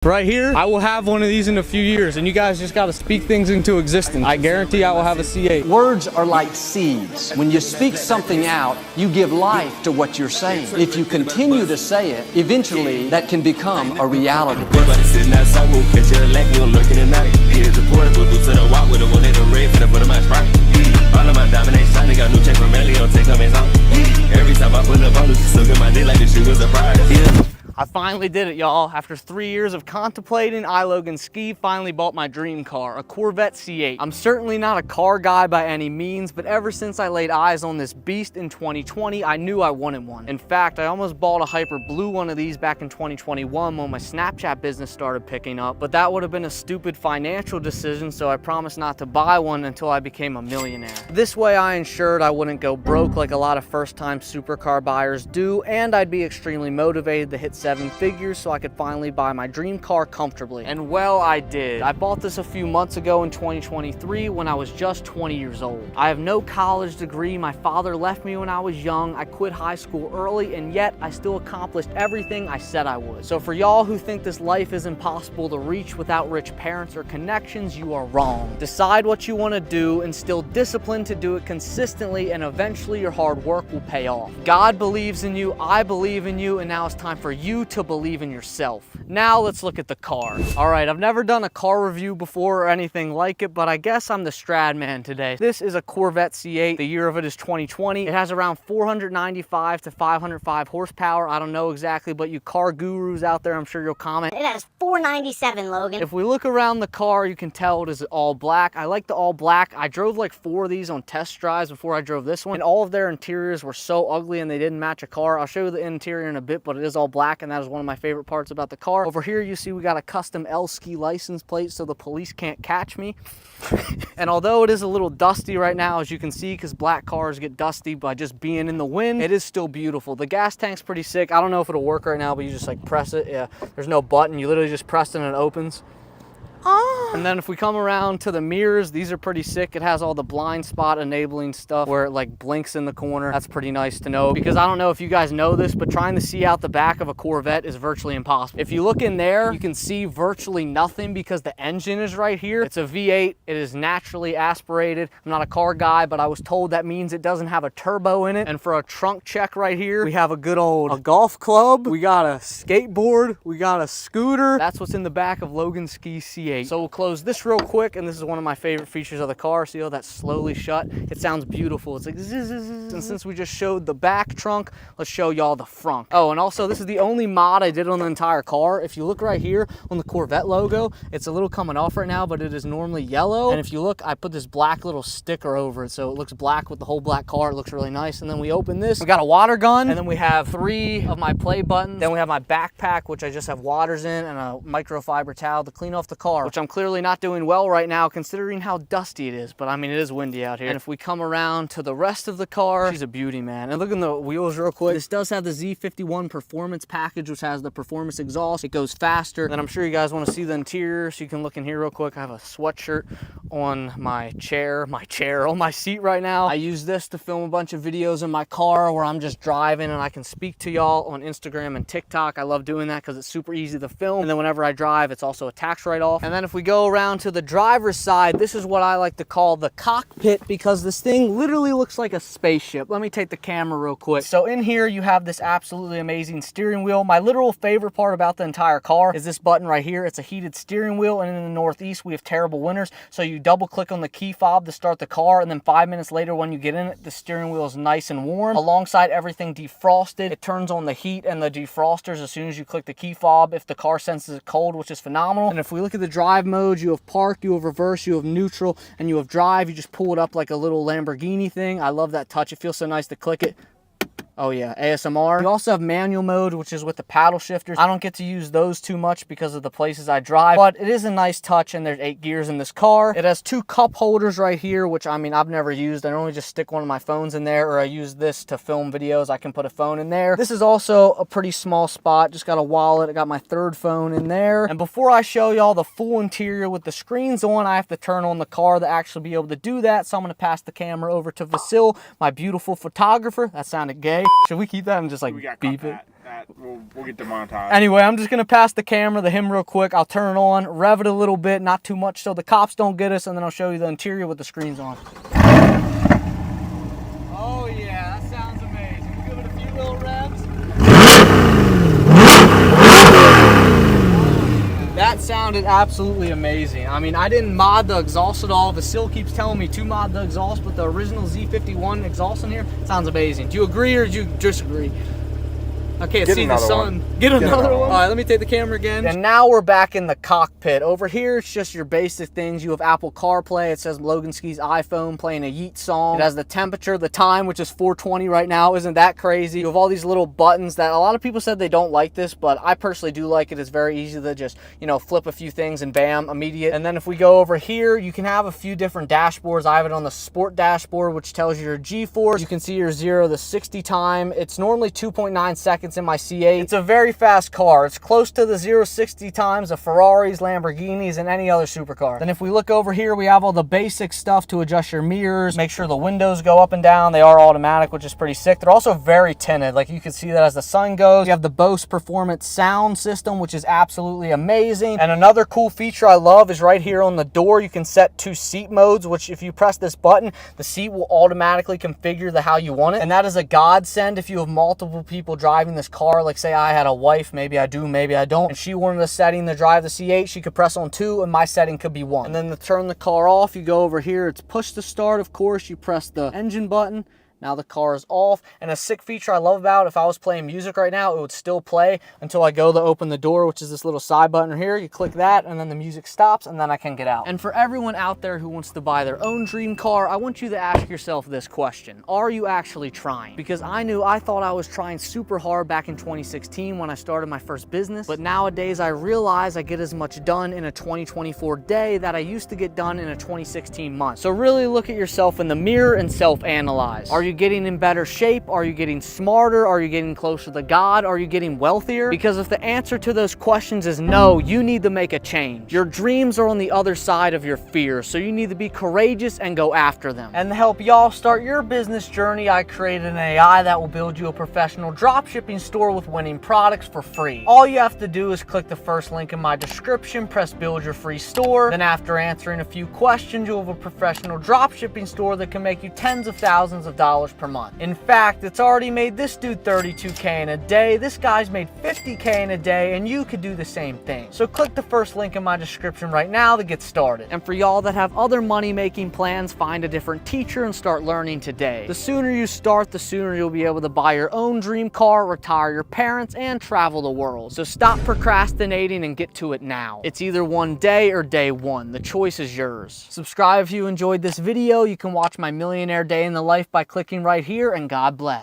Right here, I will have one of these in a few years, and you guys just got to speak things into existence. I guarantee I will have a C8. Words are like seeds. When you speak something out, you give life to what you're saying. If you continue to say it, eventually that can become a reality. I finally did it, y'all. After 3 years of contemplating, LOGAN Ski finally bought my dream car, a Corvette C8. I'm certainly not a car guy by any means, but ever since I laid eyes on this beast in 2020, I knew I wanted one. In fact, I almost bought a hyper blue one of these back in 2021 when my Snapchat business started picking up, but that would have been a stupid financial decision, so I promised not to buy one until I became a millionaire. This way I ensured I wouldn't go broke like a lot of first-time supercar buyers do, and I'd be extremely motivated to hit 7 figures so I could finally buy my dream car comfortably. And well, I did. I bought this a few months ago in 2023 when I was just 20 years old. I have no college degree. My father left me when I was young. I quit high school early, and yet I still accomplished everything I said I would. So for y'all who think this life is impossible to reach without rich parents or connections, you are wrong. Decide what you want to do, instill discipline to do it consistently, and eventually your hard work will pay off. God believes in you, I believe in you, and now it's time for you to believe in yourself. Now let's look at the car. All right, I've never done a car review before or anything like it, but I guess I'm the Strad man today. This is a Corvette C8. The year of it is 2020. It has around 495 to 505 horsepower. I don't know exactly, but you car gurus out there, I'm sure you'll comment. It has 497, Logan. If we look around the car, you can tell it is all black. I like the all black. I drove like 4 of these on test drives before I drove this one, and all of their interiors were so ugly and they didn't match a car. I'll show you the interior in a bit, but it is all black, and that is one of my favorite parts about the car. Over here, you see we got a custom L-Ski license plate so the police can't catch me. And although it is a little dusty right now, as you can see, because black cars get dusty by just being in the wind, it is still beautiful. The gas tank's pretty sick. I don't know if it'll work right now, but you just like press it. Yeah, there's no button. You literally just press it and it opens. And then if we come around to the mirrors, these are pretty sick. It has all the blind spot enabling stuff where it like blinks in the corner. That's pretty nice to know, because I don't know if you guys know this, but trying to see out the back of a Corvette is virtually impossible. If you look in there, you can see virtually nothing because the engine is right here. It's a V8. It is naturally aspirated. I'm not a car guy, but I was told that means it doesn't have a turbo in it. And for a trunk check right here, we have a good old a golf club. We got a skateboard. We got a scooter. That's what's in the back of LOGAN Ski C8. So we'll close this real quick, and this is one of my favorite features of the car. See how that's slowly shut? It sounds beautiful. It's like zzz, zzz, zzz. And since we just showed the back trunk, let's show y'all the front. Oh, and also this is the only mod I did on the entire car. If you look right here on the Corvette logo, it's a little coming off right now, but it is normally yellow. And if you look, I put this black little sticker over it, so it looks black with the whole black car. It looks really nice. And then we open this, we got a water gun, and then we have 3 of my play buttons. Then we have my backpack, which I just have waters in, and a microfiber towel to clean off the car, which I'm clearly not doing well right now considering how dusty it is, but I mean, it is windy out here. And if we come around to the rest of the car, she's a beauty, man. And look at the wheels real quick. This does have the Z51 performance package, which has the performance exhaust. It goes faster. And I'm sure you guys want to see the interior, so you can look in here real quick. I have a sweatshirt on my chair on my seat right now. I use this to film a bunch of videos in my car where I'm just driving and I can speak to y'all on Instagram and TikTok. I love doing that because it's super easy to film. And then whenever I drive, it's also a tax write-off. And then if we go around to the driver's side, this is what I like to call the cockpit, because this thing literally looks like a spaceship. Let me take the camera real quick. So in here you have this absolutely amazing steering wheel. My literal favorite part about the entire car is this button right here. It's a heated steering wheel, and in the Northeast we have terrible winters, so you double click on the key fob to start the car, and then 5 minutes later when you get in it, the steering wheel is nice and warm. Alongside everything defrosted, it turns on the heat and the defrosters as soon as you click the key fob if the car senses it cold, which is phenomenal. And if we look at the drive modes, you have park, you have reverse, you have neutral, and you have drive. You just pull it up like a little Lamborghini thing. I love that touch. It feels so nice to click it. Oh yeah, ASMR. You also have manual mode, which is with the paddle shifters. I don't get to use those too much because of the places I drive, but it is a nice touch, and there's 8 gears in this car. It has 2 cup holders right here, which I mean, I've never used. I normally just stick one of my phones in there, or I use this to film videos. I can put a phone in there. This is also a pretty small spot. Just got a wallet. I got my 3rd phone in there. And before I show y'all the full interior with the screens on, I have to turn on the car to actually be able to do that. So I'm going to pass the camera over to Vasil, my beautiful photographer. That sounded gay. Should we keep that and just like We got beep it? We'll get demonetized. Anyway, I'm just gonna pass the camera, the him real quick. I'll turn it on, rev it a little bit, not too much so the cops don't get us, and then I'll show you the interior with the screens on. Oh yeah, that sounds amazing. We'll give it a few little revs. That sounded absolutely amazing. I mean, I didn't mod the exhaust at all. Vasil keeps telling me to mod the exhaust, but the original Z51 exhaust in here sounds amazing. Do you agree or do you disagree? I can't see the sun. Get another one. All right, let me take the camera again. And now we're back in the cockpit. Over here, it's just your basic things. You have Apple CarPlay. It says Logan Ski's iPhone playing a Yeet song. It has the temperature, the time, which is 4:20 right now. Isn't that crazy? You have all these little buttons that a lot of people said they don't like this, but I personally do like it. It's very easy to just, you know, flip a few things and bam, immediate. And then if we go over here, you can have a few different dashboards. I have it on the Sport dashboard, which tells you your G-force. You can see your 0 to 60 time. It's normally 2.9 seconds in my C8. It's a very fast car. It's close to the 0-60 times of Ferraris, Lamborghinis, and any other supercar. Then if we look over here, we have all the basic stuff to adjust your mirrors, make sure the windows go up and down. They are automatic, which is pretty sick. They're also very tinted. Like you can see that as the sun goes. You have the Bose Performance sound system, which is absolutely amazing. And another cool feature I love is right here on the door, you can set 2 seat modes, which if you press this button, the seat will automatically configure how you want it. And that is a godsend if you have multiple people driving this car. Like say I had a wife, maybe I do, maybe I don't, and she wanted a setting to drive the C8, she could press on 2 and my setting could be 1. And then to turn the car off, you go over here, it's push to start, of course, you press the engine button. Now the car is off. And a sick feature I love about, if I was playing music right now, it would still play until I go to open the door, which is this little side button here. You click that and then the music stops and then I can get out. And for everyone out there who wants to buy their own dream car, I want you to ask yourself this question. Are you actually trying? Because I thought I was trying super hard back in 2016 when I started my first business. But nowadays I realize I get as much done in a 2024 day that I used to get done in a 2016 month. So really look at yourself in the mirror and self-analyze. Are you getting in better shape? Are you getting smarter? Are you getting closer to God? Are you getting wealthier? Because if the answer to those questions is no, you need to make a change. Your dreams are on the other side of your fears, so you need to be courageous and go after them. And to help y'all start your business journey, I created an AI that will build you a professional dropshipping store with winning products for free. All you have to do is click the first link in my description, press build your free store. Then after answering a few questions, you'll have a professional dropshipping store that can make you tens of thousands of dollars per month. In fact, it's already made this dude $32K in a day. This guy's made $50K in a day, and you could do the same thing. So click the first link in my description right now to get started. And for y'all that have other money-making plans, find a different teacher and start learning today. The sooner you start, the sooner you'll be able to buy your own dream car, retire your parents, and travel the world. So stop procrastinating and get to it now. It's either one day or day one. The choice is yours. Subscribe if you enjoyed this video. You can watch my millionaire day in the life by clicking right here, and God bless.